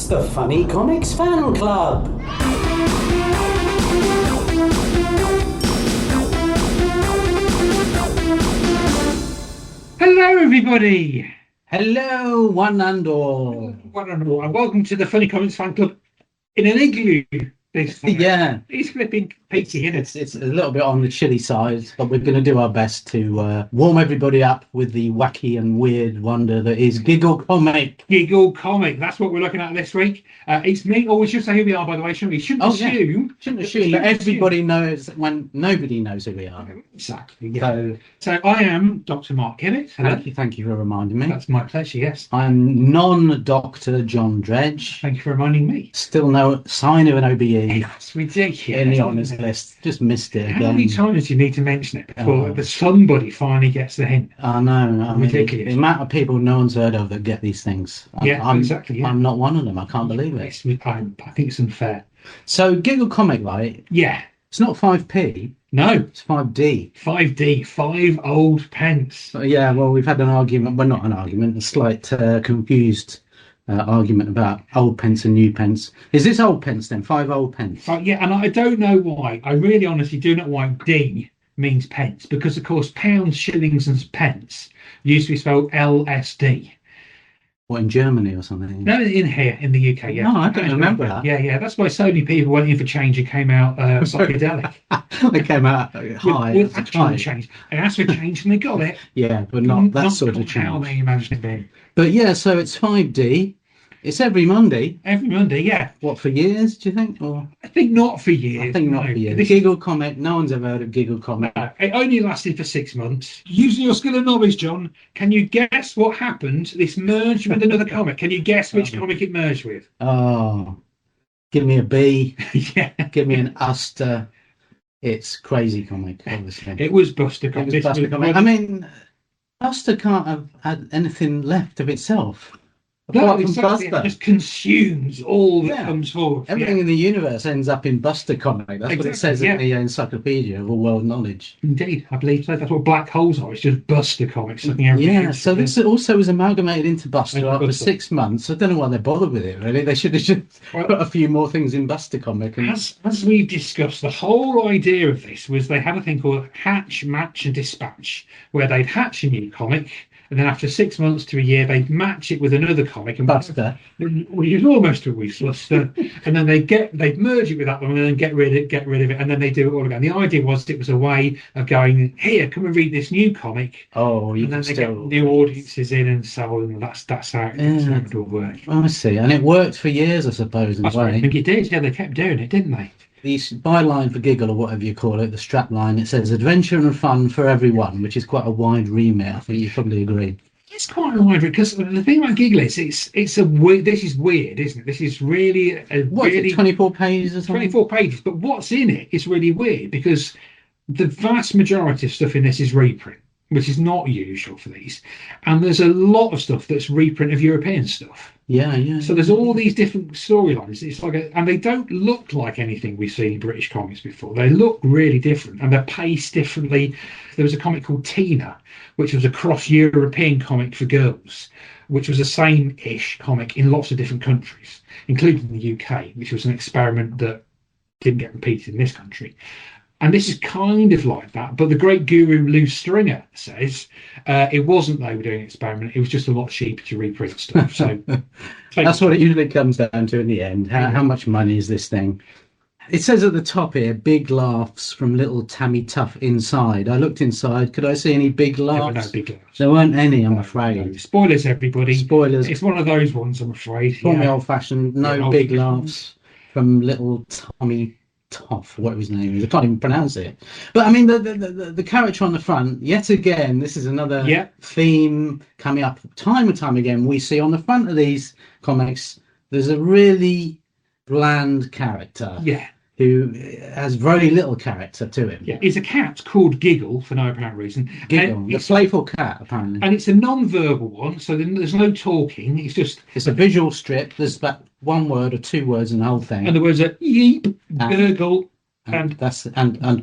It's the Funny Comics Fan Club. Hello, everybody. Hello, one and all. One and all, and welcome to the Funny Comics Fan Club in an igloo. This time. Yeah, It's flipping peachy, isn't it? it's a little bit on the chilly side, but we're going to do our best to warm everybody up with the wacky and weird wonder that is Giggle Comic. Giggle Comic. That's what we're looking at this week. It's me. Oh, we should say who we are, by the way, shouldn't we? Shouldn't assume. Shouldn't assume that everybody knows when nobody knows who we are. Exactly. Yeah. So I am Dr. Mark Hibbett. Hello. Thank you for reminding me. That's my pleasure. Yes. I'm non-Dr. John Dredge. Thank you for reminding me. Still no sign of an OBE. That's ridiculous. In the honours list, just missed it again. How many times do you need to mention it before somebody finally gets the hint? I know. I mean, ridiculous. The amount of people no one's heard of that get these things. Exactly. Yeah. I'm not one of them. I can't believe it. I think it's unfair. So Giggle Comic, right? Yeah. It's not 5p. No. It's 5D. 5D. 5 old pence. Yeah. Well, we've had an argument. Well, not an argument. A slight confused argument about old pence and new pence. Is this old pence then? 5 old pence? Yeah, and I don't know why. I really honestly do not know why D means pence, because of course pounds, shillings and pence used to be spelled LSD. What, in Germany or something? No, in here, in the UK, yeah. No, I don't remember that. Yeah, that's why so many people went in for change and came out psychedelic. They came out high. With actual change. They asked for change and they got it. Yeah, but not that sort of How change. they imagined it being. But yeah, so it's 5D. It's every Monday. Every Monday, yeah. What, for years, do you think? Or I think not for years. I think not for years. Giggle Comic, no one's ever heard of Giggle Comic. It only lasted for 6 months. Using your skill and knowledge, John, can you guess what happened? This merged with another comic. Can you guess which comic it merged with? Oh, give me a B. Yeah. Give me an Uster. It's Crazy Comic, obviously. It was Buster Comic. It was Buster Comic. I mean, Buster can't have had anything left of itself. Apart from Buster. It just consumes all that comes forward. Everything in the universe ends up in Buster Comic. That's what it says in the Encyclopedia of All World Knowledge. Indeed, I believe so. That's what black holes are. It's just Buster Comics. Yeah, so this also was amalgamated into Buster after 6 months. I don't know why they bothered with it, really. They should have just put a few more things in Buster Comic. And... As we've discussed, the whole idea of this was they had a thing called Hatch, Match and Dispatch, where they'd hatch a new comic, and then after 6 months to a year, they'd match it with another comic. And Buster. Which is almost always Buster. And then they'd merge it with that one and then get rid of it. And then they do it all again. The idea was it was a way of going, here, come and read this new comic. Oh, you and then can they get new audiences in and so on. That's how it all worked. I see. And it worked for years, I suppose, in a way. I think it did. Yeah, they kept doing it, didn't they? The byline for Giggle, or whatever you call it, the strap line, it says adventure and fun for everyone, which is quite a wide remit. I think you probably agree. It's quite a wide remit, because the thing about Giggle is it's a weird. This is weird, isn't it? This is really what is it, 24 pages or something? 24 pages, but what's in it is really weird, because the vast majority of stuff in this is reprint, which is not usual for these, and there's a lot of stuff that's reprint of European stuff. Yeah. So there's all these different storylines. It's like, and they don't look like anything we've seen in British comics before. They look really different, and they're paced differently. There was a comic called Tina, which was a cross-European comic for girls, which was the same-ish comic in lots of different countries, including the UK, which was an experiment that didn't get repeated in this country. And this is kind of like that, but the great guru Lou Stringer says it wasn't they were doing an experiment, it was just a lot cheaper to reprint stuff. So that's what it usually comes down to in the end. How much money is this thing? It says at the top here, big laughs from little Tammy Tough inside. I looked inside. Could I see any big laughs? There were no big laughs. There weren't any, I'm afraid. No. Spoilers, everybody. Spoilers. It's one of those ones, I'm afraid. Call me old-fashioned. No big laughs from little Tommy Tough, whatever his name is. I can't even pronounce it. But I mean, the character on the front, yet again, this is another theme coming up time and time again. We see on the front of these comics, there's a really bland character. Yeah. Who has very little character to him. Yeah, it's a cat called Giggle for no apparent reason. Giggle, the playful cat, apparently. And it's a non-verbal one, so there's no talking. It's a visual strip. There's about one word or two words in the whole thing. And the words are yeep, gurgle, and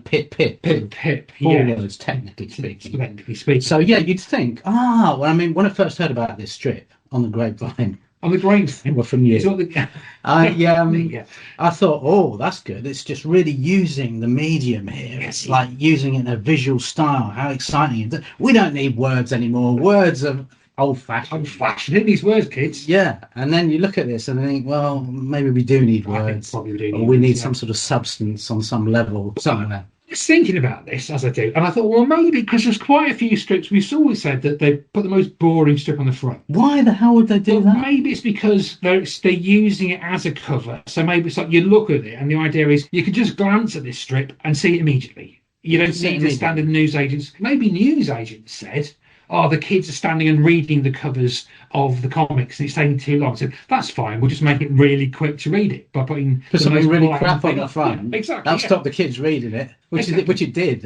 pip, pip. Pip, pip. Four words, technically speaking. Technically speaking. So yeah, you'd think, well, I mean, when I first heard about this strip on the grapevine, On the grapevine. Well, from you. Yeah. I thought, oh, that's good. It's just really using the medium here. It's like using it in a visual style. How exciting. We don't need words anymore. Words are old-fashioned. Old-fashioned. It needs words, kids. Yeah. And then you look at this and think, well, maybe we do need words. Probably we do need or we need some sort of substance on some level. Something like that. Just thinking about this as I do, and I thought, well, maybe because there's quite a few strips. We've always said that they put the most boring strip on the front. Why the hell would they do that? Maybe it's because they're using it as a cover. So maybe it's like you look at it, and the idea is you can just glance at this strip and see it immediately. You don't need to stand in the newsagents. Maybe newsagents said, "Oh, the kids are standing and reading the covers of the comics, and it's taking too long." So that's fine. We'll just make it really quick to read it by putting something really crap on the front. Yeah, exactly. That'll stop the kids reading it, which it did.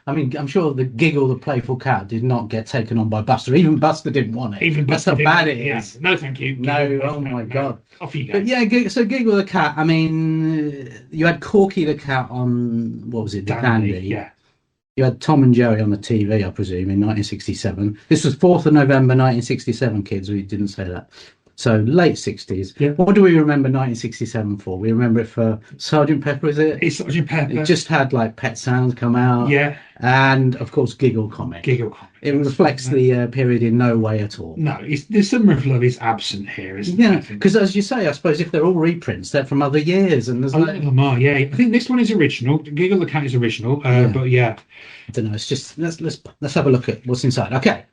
I mean, I'm sure the Giggle, the playful cat, did not get taken on by Buster. Even Buster didn't want it. That's how bad it is. No, thank you. No, oh my God. Off you go. But yeah, so Giggle the cat. I mean, you had Corky the cat on what was it, the Dandy? Yeah. You had Tom and Jerry on the TV, I presume, in 1967. This was 4th of November 1967, kids. We didn't say that. So late 60s. Yeah. What do we remember 1967 for? We remember it for Sergeant Pepper, is it? It's Sergeant Pepper. It just had like Pet Sounds come out. Yeah. And of course, Giggle comic. It reflects the period in no way at all. No, the Summer of Love is absent here, isn't it? Yeah, because as you say, I suppose if they're all reprints, they're from other years, and there's a lot of them are. Yeah, I think this one is original. Giggle the cat is original, but yeah, I don't know. It's just let's have a look at what's inside. Okay,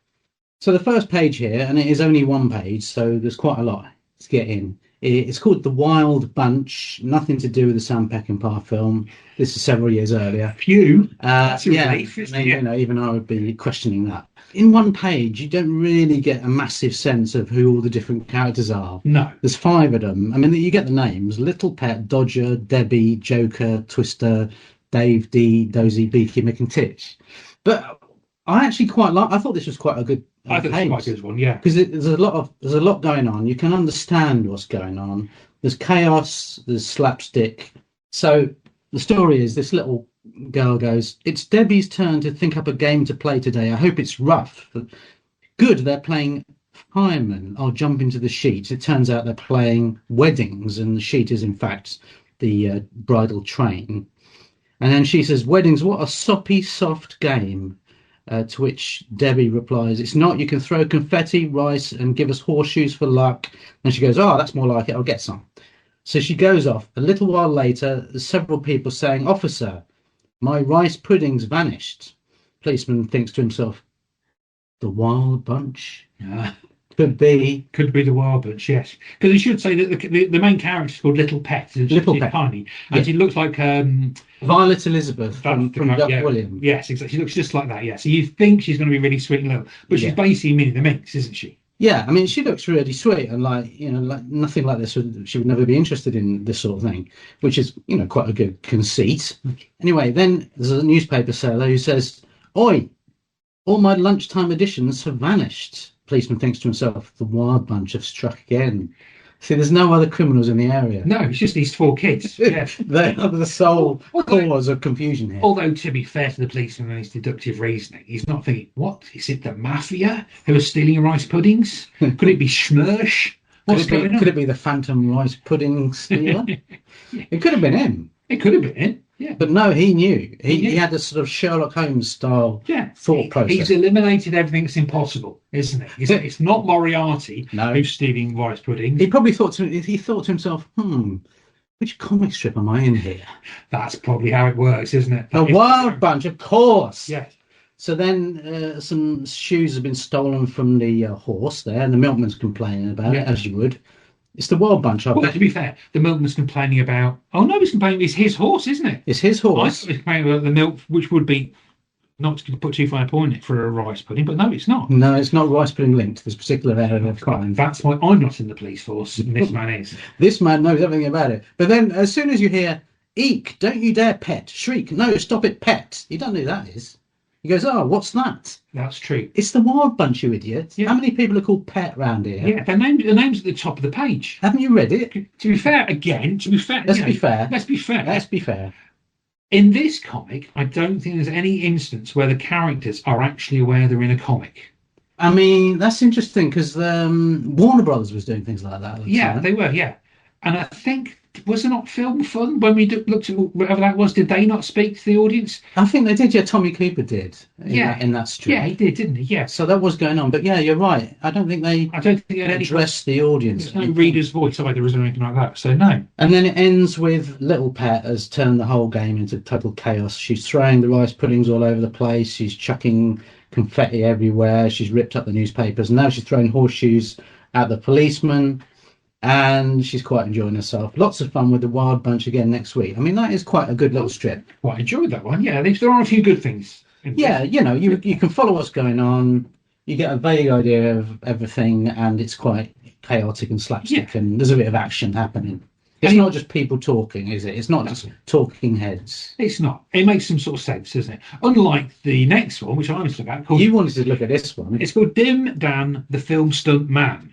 so the first page here, and it is only one page, so there's quite a lot to get in. It's called The Wild Bunch. Nothing to do with the Sam Peckinpah film. This is several years earlier. Phew. That's a relief, isn't it? You know, even I would be questioning that. In one page, you don't really get a massive sense of who all the different characters are. No. There's 5 of them. I mean, you get the names: Little Pet, Dodger, Debbie, Joker, Twister, Dave, Dee, Dozy, Beaky, Mick and Titch. But I actually I thought this was quite a good I think it's quite a good one, yeah. Because there's a lot going on. You can understand what's going on. There's chaos. There's slapstick. So the story is this little girl goes, "It's Debbie's turn to think up a game to play today. I hope it's rough." Good, they're playing firemen. I'll jump into the sheet. It turns out they're playing weddings, and the sheet is in fact the bridal train. And then she says, "Weddings, what a soppy, soft game." To which Debbie replies, "It's not. You can throw confetti, rice, and give us horseshoes for luck." And she goes, "Oh, that's more like it. I'll get some." So she goes off. A little while later, there's several people saying, "Officer, my rice pudding's vanished." Policeman thinks to himself, "The Wild Bunch?" Could be the Wild Bunch, yes. Because you should say that the main character is called Little Pet. Little Pet. Tiny. And she looks like Violet Elizabeth from Duck William. Yes, exactly. She looks just like that, yeah. So you think she's going to be really sweet and little. But she's basically Minnie the Minx, isn't she? Yeah, I mean, she looks really sweet and like nothing like this. She would never be interested in this sort of thing, which is, quite a good conceit. Anyway, then there's a newspaper seller who says, "Oi, all my lunchtime editions have vanished." Policeman thinks to himself, "The Wild Bunch have struck again." See, there's no other criminals in the area. No, it's just these 4 kids. Yeah. They are the sole cause of confusion here. Although, to be fair to the policeman and his deductive reasoning, he's not thinking, what? Is it the mafia who are stealing rice puddings? Could it be Schmersh? What's going on? Could it be the Phantom Rice Pudding stealer? It could have been him. It could have been him. Yeah. But no, he knew. He had a sort of Sherlock Holmes style thought process. He's eliminated everything that's impossible, isn't he? It's not Moriarty who's stealing rice pudding. He probably thought to himself, which comic strip am I in here? That's probably how it works, isn't it? The Wild Bunch, of course. Yes. So then some shoes have been stolen from the horse there, and the milkman's complaining about it, as you would. It's the Wild Bunch. Well, to be fair, the milkman's complaining about... Oh, no, he's complaining it's his horse, isn't it? It's his horse. He's complaining about the milk, which would be... Not to put too fine a point on it for a rice pudding, but no, it's not. No, it's not rice pudding linked to this particular area of crime. That's why I'm not in the police force, and this man is. This man knows everything about it. But then, as soon as you hear, "Eek, don't you dare pet," shriek, "No, stop it, pet." You don't know who that is. He goes, "Oh, what's that?" That's true. It's the Wild Bunch, you idiot. Yeah. How many people are called Pet round here? Yeah, the name's at the top of the page. Haven't you read it? To be fair, Let's be fair. In this comic, I don't think there's any instance where the characters are actually aware they're in a comic. I mean, that's interesting because Warner Brothers was doing things like that at the Yeah, time. they were. Yeah, and I think was it not Film Fun when we looked at whatever that was? Did they not speak to the audience? I think they did. Yeah, Tommy Cooper did Yeah, in that yeah, strip. he did, didn't he? Yeah. So that was going on. But yeah, you're right. I don't think they I don't think they had any addressed the audience. There's no reader's voice either, is there anything like that? So no. And then it ends with Little Pet has turned the whole game into total chaos. She's throwing the rice puddings all over the place. She's chucking confetti everywhere. She's ripped up the newspapers. And now she's throwing horseshoes at the policeman. And she's quite enjoying herself. Lots of fun with the Wild Bunch again next week. I mean, that is quite a good little strip. Quite enjoyed that one. Yeah, there are a few good things. Yeah, you can follow what's going on. You get a vague idea of everything, and it's quite chaotic and slapstick, and there's a bit of action happening. It's not just people talking, is it? It's not just talking heads. It's not. It makes some sort of sense, doesn't it? Unlike the next one, which I wanted to look at. You wanted to look at this one. It's called Dim Dan, the Film Stunt Man.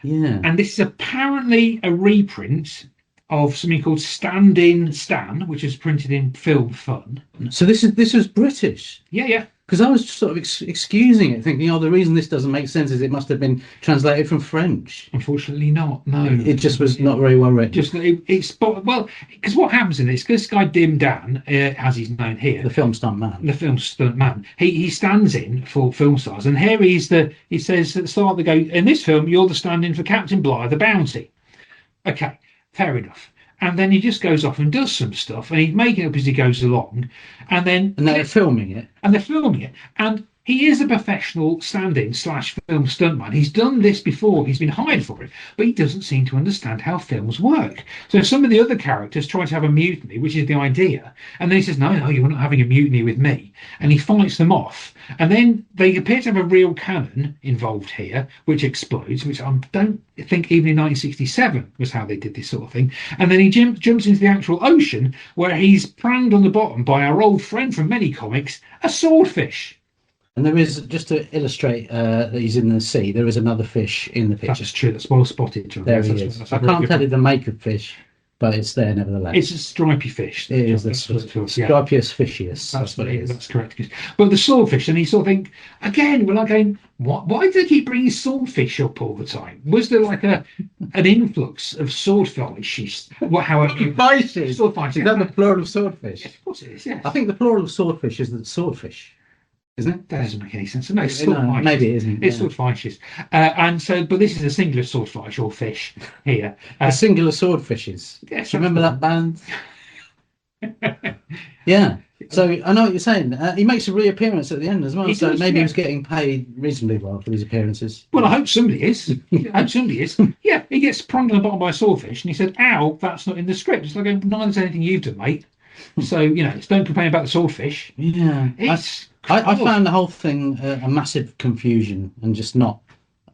Yeah. And this is apparently a reprint of something called Stand In Stan, which is printed in Film Fun. So this was British. Yeah. Because I was sort of excusing it, thinking, the reason this doesn't make sense is it must have been translated from French. Unfortunately, not. No, it just was not very well written. Because what happens in this guy Dim Dan, as he's known here, the film stunt man, he stands in for film stars, and here he says at the start they go, in this film you're the stand-in for Captain Bligh, the Bounty. Okay, fair enough. And then he just goes off and does some stuff, and he's making it up as he goes along, and they're filming it. And he is a professional stand-in / film stuntman. He's done this before. He's been hired for it, but he doesn't seem to understand how films work. So some of the other characters try to have a mutiny, which is the idea, and then he says, "No, you're not having a mutiny with me," and he fights them off. And then they appear to have a real cannon involved here, which explodes, which I don't think even in 1967 was how they did this sort of thing. And then he jumps into the actual ocean, where he's pranged on the bottom by our old friend from many comics, a swordfish. And there is, just to illustrate that he's in the sea, there is another fish in the picture. That's true. That's well spotted, John. There he is. I can't tell you the make of fish, but it's there nevertheless. It's a stripy fish. It is the stripius fishius. That's what it is. That's correct. But the swordfish, and he sort of think, again, we're like going, why do they keep bringing swordfish up all the time? Was there like an influx of swordfishes? Fishes? Swordfish. Is that the plural of swordfish? Yes, of course it is, yes. I think the plural of swordfish is the swordfish. Isn't it? That doesn't make any sense. No, maybe it isn't. It's swordfishes. But this is a singular swordfish or fish here. The singular swordfishes. Yes, do you remember that band? Yeah. So I know what you're saying. He makes a reappearance at the end as well. So maybe he was getting paid reasonably well for these appearances. Well, I hope somebody is. Yeah, he gets pronged on the bottom by a swordfish, and he said, "Ow, that's not in the script." It's like, neither's anything you've done, mate. So don't complain about the swordfish. Yeah, I found the whole thing a massive confusion and just not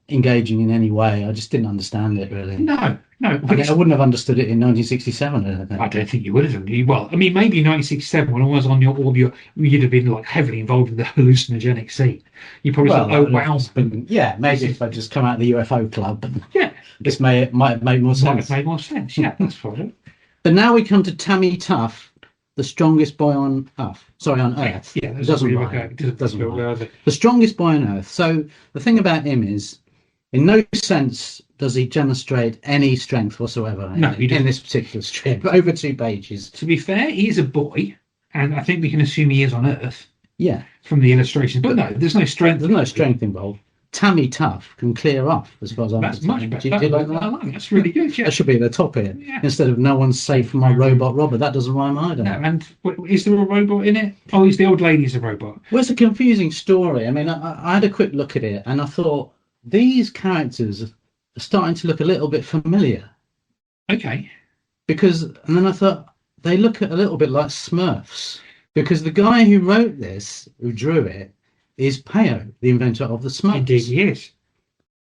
engaging in any way. I just didn't understand it really. No. I wouldn't have understood it in 1967. I don't think you would have done. Well, I mean, maybe in 1967 when I was on you'd have been like heavily involved in the hallucinogenic scene. You probably thought, "Oh wow." Maybe if I just come out of the UFO club. Yeah, this might have made more sense. Might have made more sense. Yeah, that's probably. But now we come to Tammy Tough, the strongest boy on Earth. Sorry, on Earth. Yeah, it doesn't rhyme. It doesn't rhyme. The strongest boy on Earth. So the thing about him is, in no sense does he demonstrate any strength whatsoever in this particular strip. Over 2 pages. To be fair, he is a boy, and I think we can assume he is on Earth. Yeah. From the illustrations. But no, there's no strength. There's no strength involved. Tammy Tough can clear off, as far as I'm concerned. That's much better. Do you like that? That's really good. Yeah. That should be at the top here. Yeah. Instead of "no one's safe from my robot robber." That doesn't rhyme either. No, and is there a robot in it? Oh, is the old lady's a robot? Well, it's a confusing story. I mean, I had a quick look at it, and I thought these characters are starting to look a little bit familiar. Okay. And then I thought they look a little bit like Smurfs, because the guy who wrote this, who drew it, is Peo, the inventor of the Smurfs. Indeed, he is.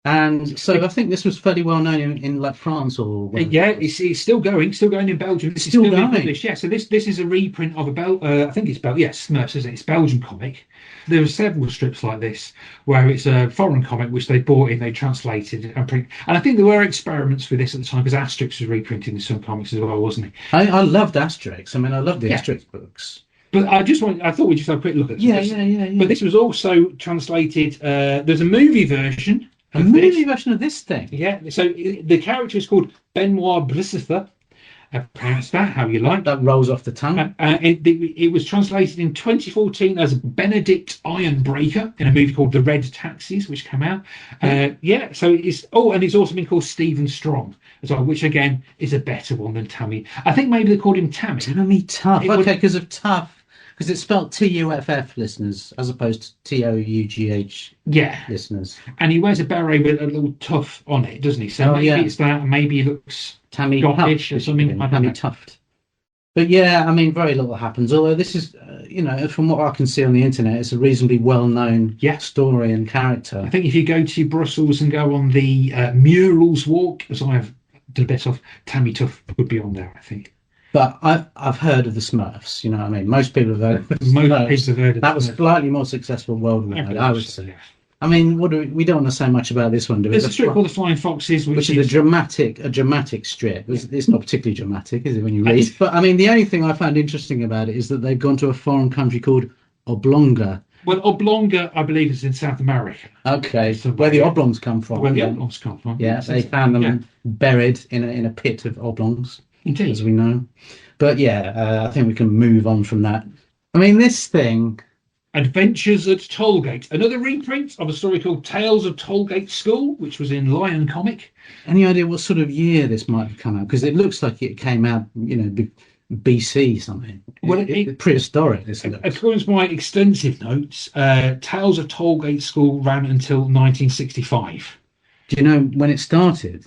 And so I think this was fairly well known in like France or yeah, it's still going in Belgium. This is still being published. Yeah, so this is a reprint of I think it's Smurfs, isn't it? It's Belgian comic. There are several strips like this where it's a foreign comic which they bought in, they translated and print. And I think there were experiments with this at the time because Asterix was reprinted in some comics as well, wasn't he? I loved Asterix. I mean, I loved the Asterix books. But I thought we'd just have a quick look at this. Yeah. But this was also translated. There's a movie version. Version of this thing. Yeah. So the character is called Benoit Brissifer. Pronounce that how you like. That rolls off the tongue. It was translated in 2014 as Benedict Ironbreaker in a movie called The Red Taxis, which came out. So it's and it's also been called Stephen Strong as well, which again is a better one than Tammy. I think maybe they called him Tammy. Tammy Tough. Okay, because of tough. Because it's spelled Tuff, listeners, as opposed to Tough. Yeah, listeners. And he wears a beret with a little tuft on it, doesn't he? So maybe it's that. Maybe he looks Tammy Scottish or something. Tammy Tuft. But yeah, I mean, very little happens. Although this is, from what I can see on the internet, it's a reasonably well-known story and character. I think if you go to Brussels and go on the murals walk, as I've done a bit of, Tammy Tuff would be on there, I think. But I've heard of the Smurfs. You know what I mean? Most people have heard of the Smurfs. That was slightly more successful worldwide, I would say. I mean, we don't want to say much about this one, do we? There's a strip called The Flying Foxes, which is a dramatic strip. It's not particularly dramatic, is it, when you read? But I mean, the only thing I found interesting about it is that they've gone to a foreign country called Oblonga. Well, Oblonga, I believe, is in South America. Okay, so where the oblongs come from. Where the oblongs come from. Yeah, they found them buried in a pit of oblongs. Indeed. As we know. But I think we can move on from that. I mean, this thing... Adventures at Tollgate. Another reprint of a story called Tales of Tollgate School, which was in Lion Comic. Any idea what sort of year this might have come out? Because it looks like it came out, BC something. Well, prehistoric, this looks. According to my extensive notes, Tales of Tollgate School ran until 1965. Do you know when it started?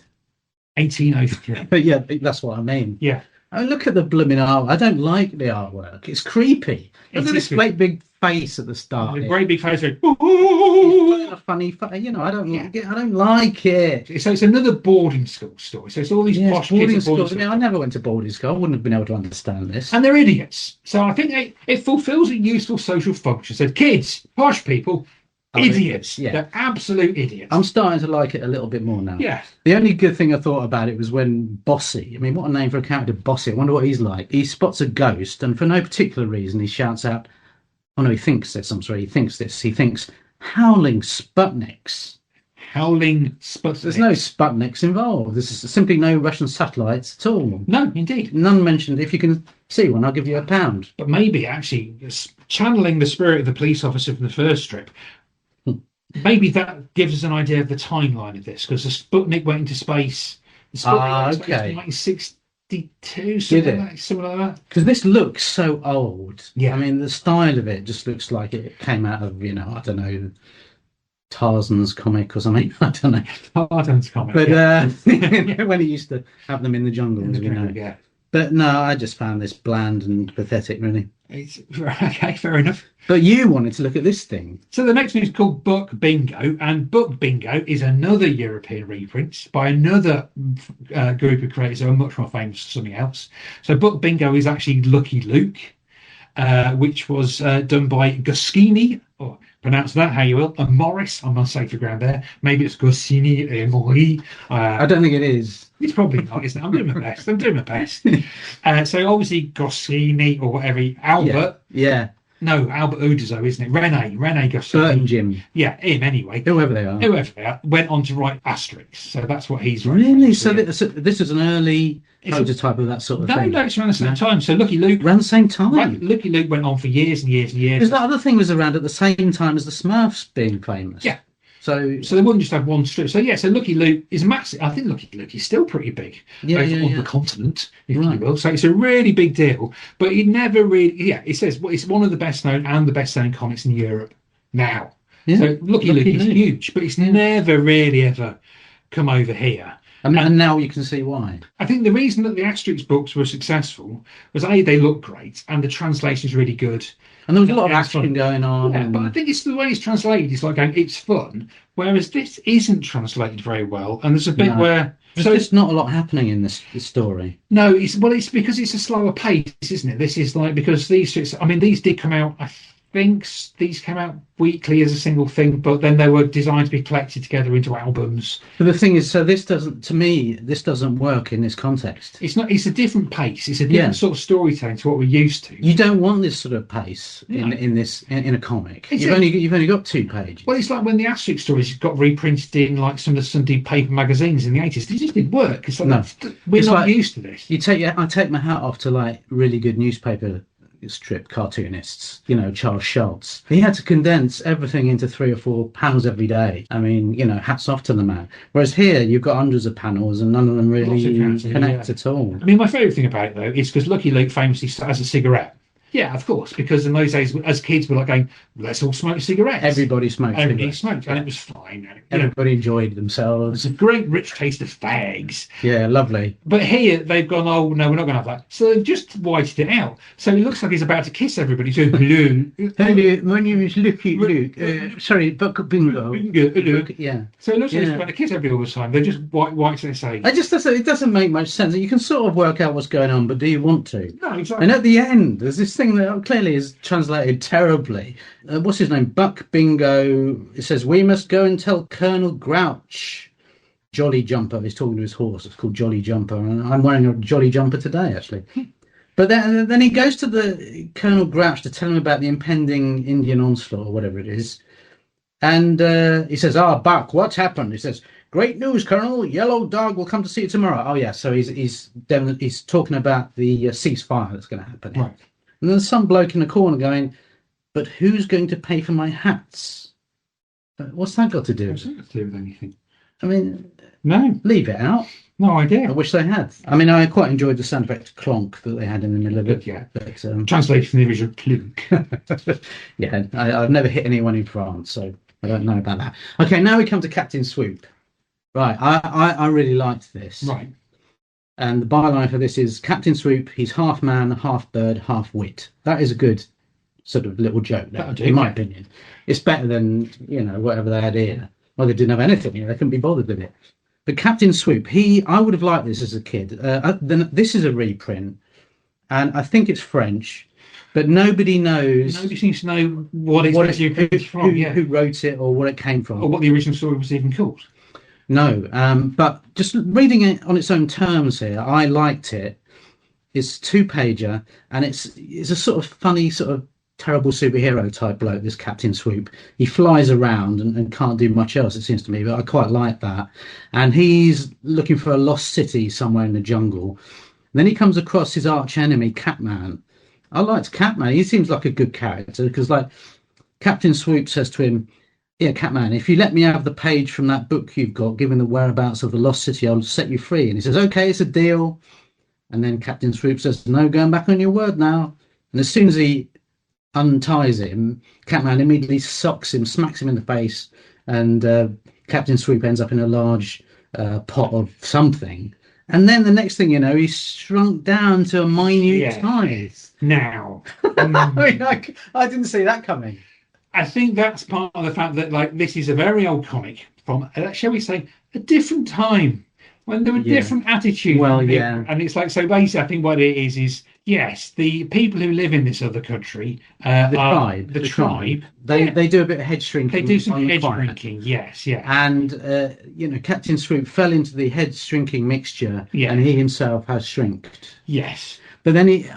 1803. Yeah, that's what I mean. Yeah. I mean, look at the blooming art. I don't like the artwork. It's creepy. Look at this great big face at the start. A great big face. A funny face. I don't like it. So it's another boarding school story. So it's all these posh kids at boarding school. I never went to boarding school. I wouldn't have been able to understand this. And they're idiots. So I think it fulfills a useful social function. So kids, posh people, idiots. Yeah. They're absolute idiots. I'm starting to like it a little bit more now. Yeah. The only good thing I thought about it was when Bossy, I mean, what a name for a character, Bossy. I wonder what he's like. He spots a ghost, and for no particular reason, he shouts out, he thinks this, He thinks, howling sputniks. Howling sputniks. There's no sputniks involved. There's simply no Russian satellites at all. No, indeed. None mentioned. If you can see one, I'll give you £1. But maybe, actually, channeling the spirit of the police officer from the first strip, maybe that gives us an idea of the timeline of this, because the Sputnik went into space. The Sputnik went into space in 1962, something like that. Because this looks so old. Yeah. I mean, the style of it just looks like it came out of, I don't know, Tarzan's comic or something. I don't know. Tarzan's comic. But when he used to have them in the jungle, as we know. Yeah. But no, I just found this bland and pathetic, really. Okay, fair enough. But you wanted to look at this thing. So the next one is called Buck Bingo, and Buck Bingo is another European reprint by another group of creators who are much more famous for something else. So Buck Bingo is actually Lucky Luke, which was done by Goscinny, or pronounce that how you will, and Morris. I'm on safer ground there. Maybe it's Goscinny et Mori. I don't think it is. It's probably not, isn't it? I'm doing my best. So obviously Goscinny or whatever, Albert. Yeah. No, Albert Uderzo, isn't it? Rene Goscinny. Jim. Yeah, him anyway. Whoever they are. Went on to write Asterix. So that's what he's writing. Really? So this is an early prototype of that sort of thing? No, it's around the same time. So Lucky Luke... Around the same time? Right, Lucky Luke went on for years and years and years. Because that other thing was around at the same time as the Smurfs being famous. Yeah. So they wouldn't just have one strip. So so Lucky Luke is massive. I think Lucky Luke is still pretty big on the continent, if you will. So it's a really big deal. But it never really, it says it's one of the best known and the best selling comics in Europe now. Yeah. So Lucky Luke is huge, but it's never really ever come over here. And now you can see why. I think the reason that the Asterix books were successful was they look great and the translation is really good. And there was a lot of action going on. Yeah, but I think it's the way it's translated. It's like it's fun, whereas this isn't translated very well. And there's a bit where there's not a lot happening in this story. No, it's because it's a slower pace, isn't it? This is like because these did come out. think these came out weekly as a single thing, but then they were designed to be collected together into albums. But the thing is, so this doesn't work in this context. It's not. It's a different pace. It's a different sort of storytelling to what we're used to. You don't want this sort of pace in a comic. You've only got 2 pages. Well, it's like when the Asterix stories got reprinted in like some of the Sunday paper magazines in the 80s. They just didn't work. It's like we're not used to this. I take my hat off to like really good newspaper strip cartoonists, Charles Schultz. He had to condense everything into 3 or 4 panels every day. I mean, hats off to the man. Whereas here, you've got hundreds of panels and none of them really connect at all. I mean, my favourite thing about it, though, is because Lucky Luke famously has a cigarette. Yeah, of course, because in those days, as kids, we're like going, let's all smoke cigarettes. Everybody smoked and it was fine. Everybody enjoyed themselves. It's a great, rich taste of fags. Yeah, lovely. But here, they've gone, oh, no, we're not going to have that. So they've just whited it out. So it looks like he's about to kiss everybody. So, hello. Hello, my name is Lucky Luke. Sorry, Buck Bingo. Luke. Yeah. So it looks like he's about to kiss everybody all the time. They just white it say. It doesn't make much sense. You can sort of work out what's going on, but do you want to? No, exactly. And at the end, there's this thing that clearly is translated terribly. What's his name? Buck Bingo. It says, we must go and tell Colonel Grouch. Jolly Jumper. He's talking to his horse. It's called Jolly Jumper. And I'm wearing a Jolly Jumper today, actually. But then he goes to the Colonel Grouch to tell him about the impending Indian onslaught or whatever it is. And he says, Buck, what's happened? He says, great news, Colonel. Yellow Dog will come to see you tomorrow. Oh, yeah. So he's talking about the ceasefire that's going to happen. Right. And there's some bloke in the corner going, but who's going to pay for my hats? What's that got to do? What's that got to do with anything? I mean, no. Leave it out. No idea. I wish they had. I mean, I quite enjoyed the sound effect clonk that they had in the middle of it. Yeah. But, translated from the original clunk. Yeah, I've never hit anyone in France, so I don't know about that. Okay, now we come to Captain Swoop. Right, I really liked this. Right. And the byline for this is Captain Swoop, he's half man, half bird, half wit. That is a good sort of little joke, in my opinion. It's better than, whatever they had here. Well, they didn't have anything here. They couldn't be bothered with it. But Captain Swoop, I would have liked this as a kid. This is a reprint, and I think it's French, but nobody knows. Nobody seems to know what it's from. Who wrote it or what it came from. Or what the original story was even called. No, but just reading it on its own terms here, I liked it. It's 2-pager, and it's a sort of funny, sort of terrible superhero type bloke, this Captain Swoop. He flies around and can't do much else, it seems to me, but I quite like that. And he's looking for a lost city somewhere in the jungle. And then he comes across his arch enemy, Catman. I liked Catman. He seems like a good character because, like, Captain Swoop says to him, yeah, Catman, if you let me have the page from that book you've got, giving the whereabouts of the lost city, I'll set you free. And he says, okay, it's a deal. And then Captain Swoop says, no, going back on your word now. And as soon as he unties him, Catman immediately socks him, smacks him in the face, and Captain Swoop ends up in a large pot of something. And then the next thing you know, he's shrunk down to a minute size. Now. I mean, I didn't see that coming. I think that's part of the fact that, like, this is a very old comic from, shall we say, a different time when there were different attitudes. Well, yeah. And it's like, so basically, I think what it is, yes, the people who live in this other country, the tribe, they do a bit of head shrinking. They do some head shrinking, yes, yeah. And, Captain Swoop fell into the head shrinking mixture, and he himself has shrinked. Yes. But then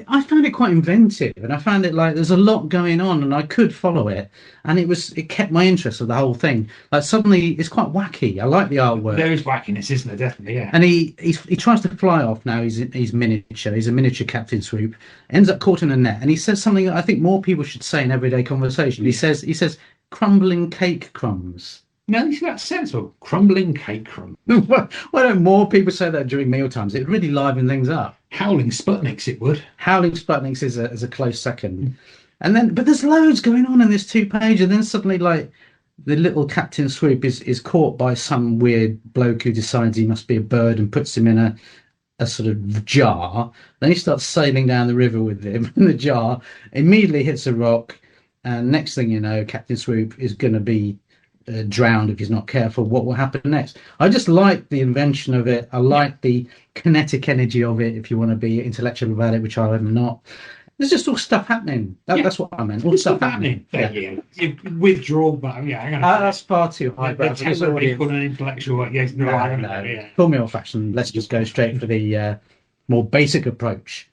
I found it quite inventive, and I found it like there's a lot going on, and I could follow it, and it kept my interest of the whole thing. Like suddenly, it's quite wacky. I like the artwork. There is wackiness, isn't there? Definitely, yeah. And he tries to fly off now. He's miniature. He's a miniature Captain Swoop. Ends up caught in a net, and he says something that I think more people should say in everyday conversation. He says, "Crumbling cake crumbs." No, that's sensible. Crumbling cake crumbs. Why don't more people say that during meal times? It really liven things up. Howling sputniks, it would. Howling sputniks is a close second. And then, but there's loads going on in this 2-page, and then suddenly, like, the little Captain Swoop is caught by some weird bloke who decides he must be a bird and puts him in a sort of jar. Then he starts sailing down the river with him in the jar, immediately hits a rock, and next thing you know, Captain Swoop is going to be drowned if he's not careful. What will happen next? I just like the invention of it. I like the kinetic energy of it, if you want to be intellectual about it, which I am not. There's just all stuff happening. That's what I meant. All stuff happening. You've withdrawn, but that's far too high. That's technical and intellectual. Yes, no. Call me old-fashioned. Let's just go straight for the more basic approach.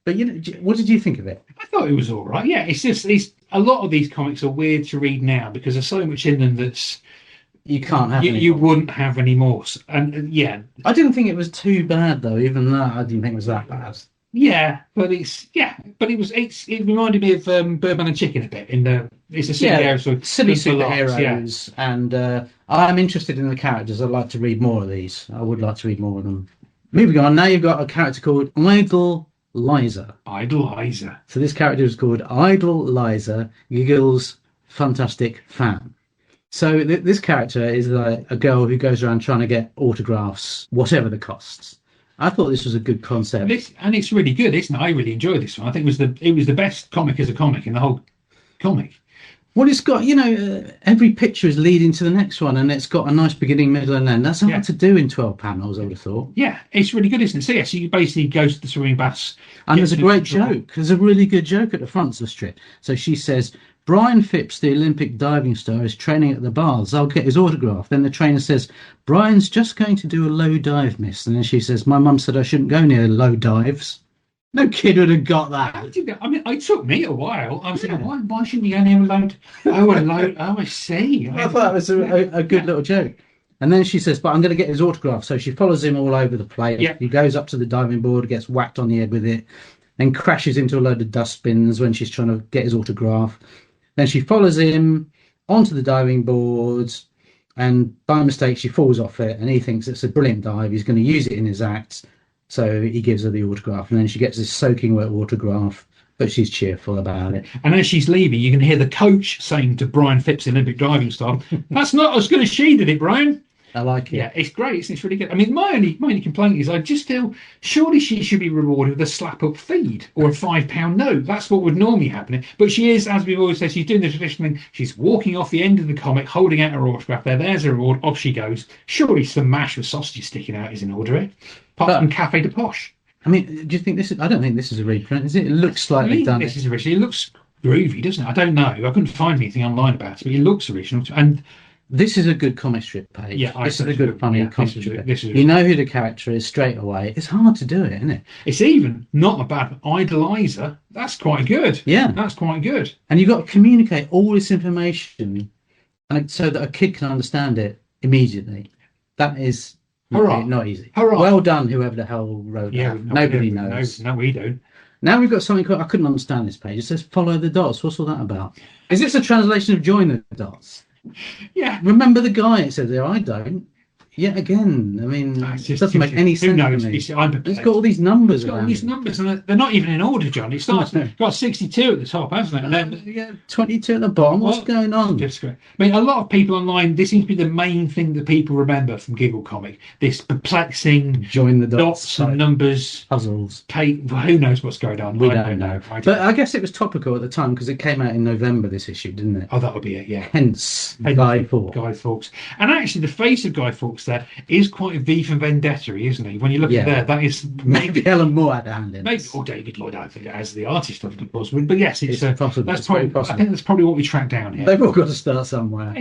But what did you think of it? I thought it was all right. Yeah, it's just a lot of these comics are weird to read now because there's so much in them that's you can't have. You wouldn't have any more. And I didn't think it was too bad though. Even that, I didn't think it was that bad. Yeah, but it reminded me of Birdman and Chicken a bit. It's a silly superheroes, and I'm interested in the characters. I'd like to read more of these. I would like to read more of them. Moving on, now you've got a character called Idolizer. Idolizer. So this character is called Idolizer, Giggle's fantastic fan. So this character is like a girl who goes around trying to get autographs, whatever the costs. I thought this was a good concept, and it's really good, isn't it? I really enjoyed this one. I think it was the best comic as a comic in the whole comic. Well, it's got every picture is leading to the next one, and it's got a nice beginning, middle, and end. That's hard to do in 12 panels, I would have thought. Yeah, it's really good, isn't it? So you basically go to the swimming baths, and there's a great joke. There's a really good joke at the front of the strip. So she says, Brian Phipps, the Olympic diving star, is training at the baths. I'll get his autograph. Then the trainer says, Brian's just going to do a low dive, miss. And then she says, my mum said I shouldn't go near low dives. No kid would have got that. I mean, it took me a while. I was thinking, why shouldn't you go near a low? I see. I thought that was a good little joke. And then she says, but I'm going to get his autograph. So she follows him all over the place. Yeah. He goes up to the diving board, gets whacked on the head with it, then crashes into a load of dustbins when she's trying to get his autograph. Then she follows him onto the diving boards, and by mistake she falls off it, and he thinks it's a brilliant dive. He's going to use it in his act, so he gives her the autograph, and then she gets this soaking wet autograph, but she's cheerful about it. And as she's leaving, you can hear the coach saying to Brian Phipps, Olympic diving star, "That's not as good as she did it, Brian." I like it. Yeah, it's great. It's really good. I mean, my only complaint is I just feel surely she should be rewarded with a slap-up feed or a £5 note. That's what would normally happen. But she is, as we've always said, she's doing the traditional thing. She's walking off the end of the comic, holding out her autograph. There's her reward. Off she goes. Surely some mash with sausages sticking out is in order, eh? Apart from Cafe de Poche. I mean, do you think this is... I don't think this is a reprint, is it? It looks slightly done. This is original. It looks groovy, doesn't it? I don't know. I couldn't find anything online about it, but it looks original. And... this is a good comic strip page. Yeah, this is a good, funny comic strip. You know who the character is straight away. It's hard to do it, isn't it? It's even not a bad Idolizer. That's quite good. Yeah, that's quite good. And you've got to communicate all this information, so that a kid can understand it immediately. That is not easy. Hurrah. Well done, whoever the hell wrote that. Nobody knows. No, we don't. Now we've got something called, I couldn't understand this page. It says follow the dots. What's all that about? Is this a translation of join the dots? Yeah. Remember the guy? It said there, I don't. Yet again, I mean, it doesn't make any sense to me. It's got all these numbers. It's got all these numbers, and they're not even in order, John. It starts. Got 62 at the top, hasn't it? And then 22 at the bottom. What's going on? Just great. I mean, a lot of people online. This seems to be the main thing that people remember from Giggle comic. This perplexing join the dots and numbers puzzles. Who knows what's going on? We don't know. But I guess it was topical at the time because it came out in November. This issue, didn't it? Oh, that would be it. Yeah. Hence Guy Fawkes. Guy Fawkes, and actually, the face of Guy Fawkes there is quite V for Vendetta, isn't he? When you look at there, that is maybe Alan Moore had a hand in it. Or David Lloyd, I think, as the artist of the puzzle. But yes, it's possible. That's probably possible. I think that's probably what we tracked down here. They've all got to start somewhere.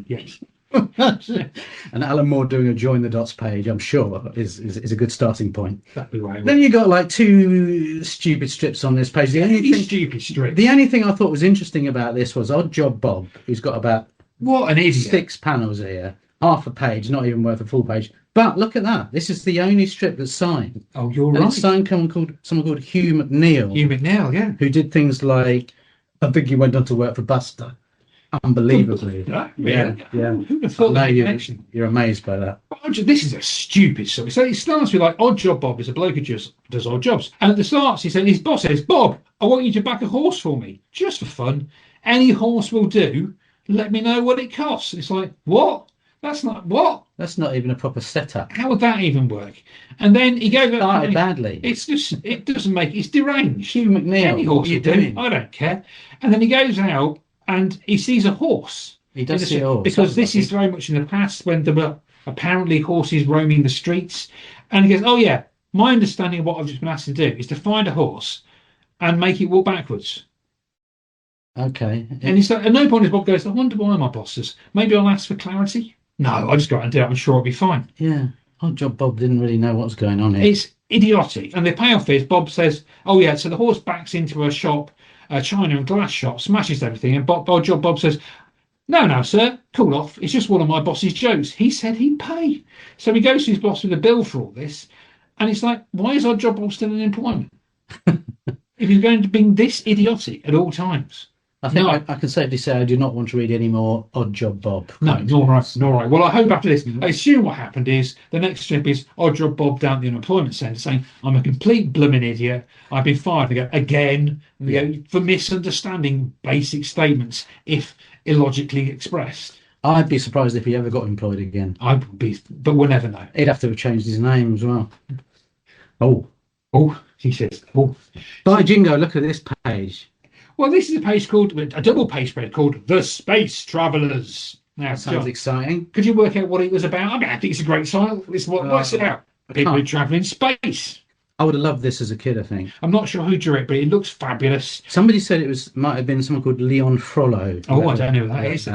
Yes. And Alan Moore doing a join the dots page, I'm sure, is a good starting point. That'd be right. Then you got like two stupid strips on this page. The only thing I thought was interesting about this was Odd Job Bob, who's got about what an idiot 6 panels here, half a page, not even worth a full page. But look at that. This is the only strip that's signed. Oh, you're right. It's signed someone called Hugh McNeil. Hugh McNeil, yeah. Who did things like, I think he went on to work for Buster. Unbelievably. Yeah. Who would have thought that you're amazed by that. This is a stupid story. So it starts with like, Odd Job Bob is a bloke who just does odd jobs. And at the start, his boss says, Bob, I want you to back a horse for me, just for fun. Any horse will do. Let me know what it costs. It's like, what? That's not even a proper setup. How would that even work? And then he goes started badly. It's deranged. Hugh McNeil. Any horse you do, I don't care. And then he goes out and he sees a horse. He does see a horse. Because this is very much in the past when there were apparently horses roaming the streets. And he goes, oh yeah, my understanding of what I've just been asked to do is to find a horse and make it walk backwards. Okay. And it's like, at no point does Bob goes, I wonder why my boss says, maybe I'll ask for clarity. No, I'll just go out and do it. I'm sure it'll be fine. Yeah. Odd job Bob didn't really know what was going on here. It's idiotic. And the payoff is Bob says, oh, yeah, so the horse backs into a shop, a china and glass shop, smashes everything. And Bob says, no, sir, cool off. It's just one of my boss's jokes. He said he'd pay. So he goes to his boss with a bill for all this. And it's like, why is our job Bob still in employment? If you're going to be this idiotic at all times. I think I can safely say I do not want to read any more Odd Job Bob. No, nor right. Well, I hope after this, I assume what happened is the next strip is Odd Job Bob down at the unemployment centre saying, I'm a complete blooming idiot. I've been fired. They go, again, for misunderstanding basic statements, if illogically expressed. I'd be surprised if he ever got employed again. I would be, but we'll never know. He'd have to have changed his name as well. Oh, he says. Oh. By Jingo, look at this page. Well, this is a double page spread called The Space Travellers. Now, that sounds exciting. Could you work out what it was about? I mean, I think it's a great title. What's it about? People who travel in space. I would have loved this as a kid, I think. I'm not sure who drew it, but it looks fabulous. Somebody said might have been someone called Leon Frollo. Oh, I don't know who that is.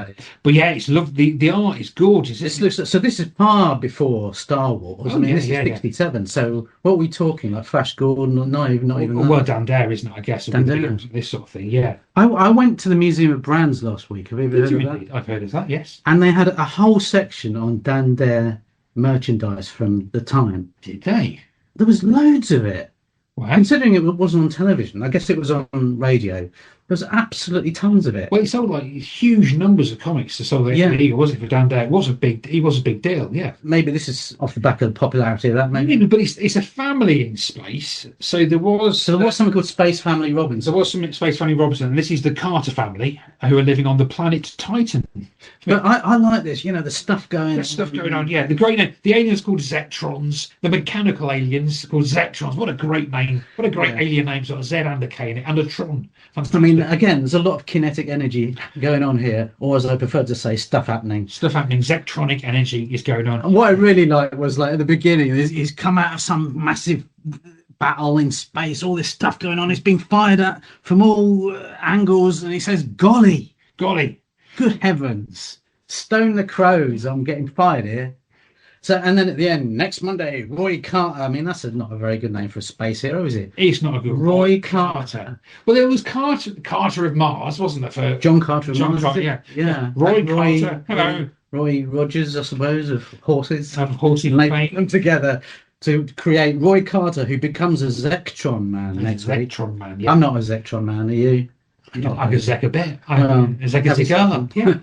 But yeah, it's lovely. The art is gorgeous. This is far before Star Wars. This is 67. So what are we talking? Like Flash Gordon? Not even. Well, Dan Dare, isn't it? I guess. This sort of thing. Yeah. I went to the Museum of Brands last week. Have you ever heard of that? I've heard of that. Yes. And they had a whole section on Dan Dare merchandise from the time. Did they? There was loads of it. Wow. Considering it wasn't on television, I guess it was on radio. There's absolutely tons of it. Well, he sold like huge numbers of comics to sell the Eagle, wasn't it, for Dan Dare? He was a big deal, yeah. Maybe this is off the back of the popularity of that, maybe. But it's a family in space. So there was something called Space Family Robinson. There was some Space Family Robinson, and this is the Carter family who are living on the planet Titan. But I like this, the stuff going on. There's stuff going on, yeah. The aliens called Zetrons, the mechanical aliens called Zetrons. What a great name. What a great alien name, sort of Z and a K in it, and a Tron. Fantastic. I mean, again, there's a lot of kinetic energy going on here, or as I prefer to say, stuff happening. Zectronic energy is going on. And what I really liked was, like, at the beginning, he's come out of some massive battle in space, all this stuff going on. It's been fired at from all angles, and he says, golly. Good heavens. Stone the crows, I'm getting fired here. So, and then at the end, next Monday, Roy Carter. I mean, that's not a very good name for a space hero, is it? It's not a good Roy Carter. Well, there was Carter of Mars, wasn't there? For John Carter of Mars. Yeah. Roy Carter. Hello. Roy Rogers, I suppose, of horses. Of horsey and they put them together to create Roy Carter, who becomes a Zectron man next week. Zectron man. Yeah. I'm not a Zectron man. Are you? I could Zek a bit. Zek a cigar. Yeah.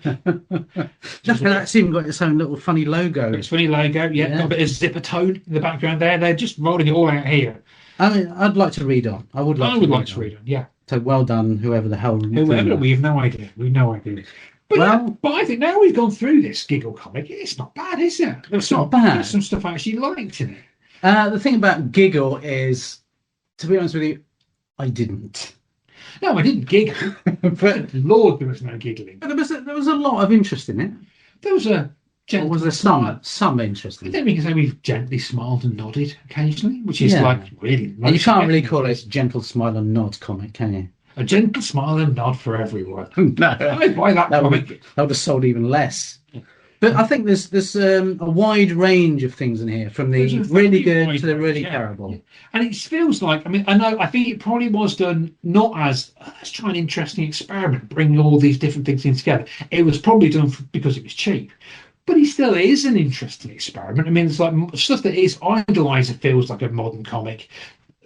That's even got its own little funny logo. It's funny logo. Yeah. Got a bit of zipper tone in the background there. They're just rolling it all out here. I mean, I'd like to read on. I would like to read on. Yeah. So well done, whoever the hell. Whoever. We have no idea. But I think now we've gone through this Giggle comic, it's not bad, is it? It's not bad. There's some stuff I actually liked in it. The thing about Giggle is, to be honest with you, I didn't. No, I didn't giggle. But Lord, there was no giggling. But there was a lot of interest in it. There was a gentle. Or was there some interest in it? I don't think it's we've gently smiled and nodded occasionally, which is really. You can't really call it a gentle smile and nod comic, can you? A gentle smile and nod for everyone. No, I'd buy that comic. That would have sold even less. But I think there's a wide range of things in here, from the really good to the really terrible. Yeah. And it feels like, I think it probably was done not as, let's try an interesting experiment, bringing all these different things in together. It was probably done because it was cheap. But it still is an interesting experiment. I mean, it's like stuff that is idealised, it feels like a modern comic.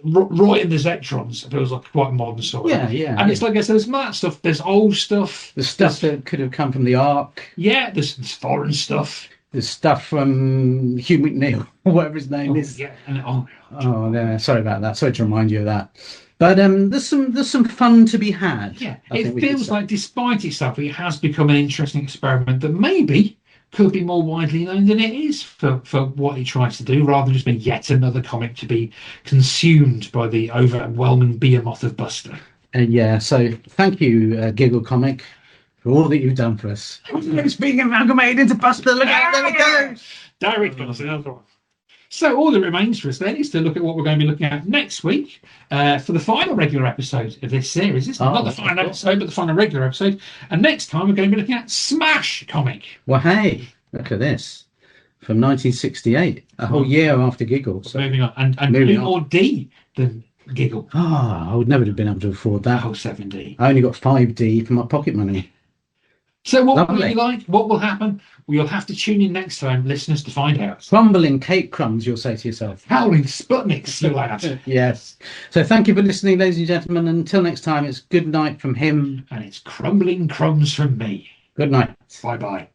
Roy and the Zectrons feels like quite modern sort of. Yeah. And it's like I said, there's mad stuff, there's old stuff. There's stuff that could have come from the Ark. Yeah, there's foreign stuff. There's stuff from Hugh McNeil, or whatever his name is. Yeah, sorry about that. Sorry to remind you of that. But there's some fun to be had. Yeah, it feels like, despite itself, it has become an interesting experiment that maybe could be more widely known than it is for what it tries to do, rather than just being yet another comic to be consumed by the overwhelming behemoth of Buster. So thank you, Giggle Comic, for all that you've done for us. It's being amalgamated into Buster. Look out, there it goes. There it goes, another one. So all that remains for us then is to look at what we're going to be looking at next week for the final regular episode of this series. Isn't it? Not the final episode, but the final regular episode. And next time we're going to be looking at Smash comic. Well, hey, look at this. From 1968, a whole year after Giggle. So moving on. And moving more D than Giggle. I would never have been able to afford that. Oh, 7D. I only got 5D for my pocket money. So what will it be like? What will happen? Well, you'll have to tune in next time, listeners, to find out. Crumbling cake crumbs, you'll say to yourself. Howling sputniks, you'll add. Yes. So thank you for listening, ladies and gentlemen. Until next time, it's good night from him. And it's crumbling crumbs from me. Good night. Bye-bye.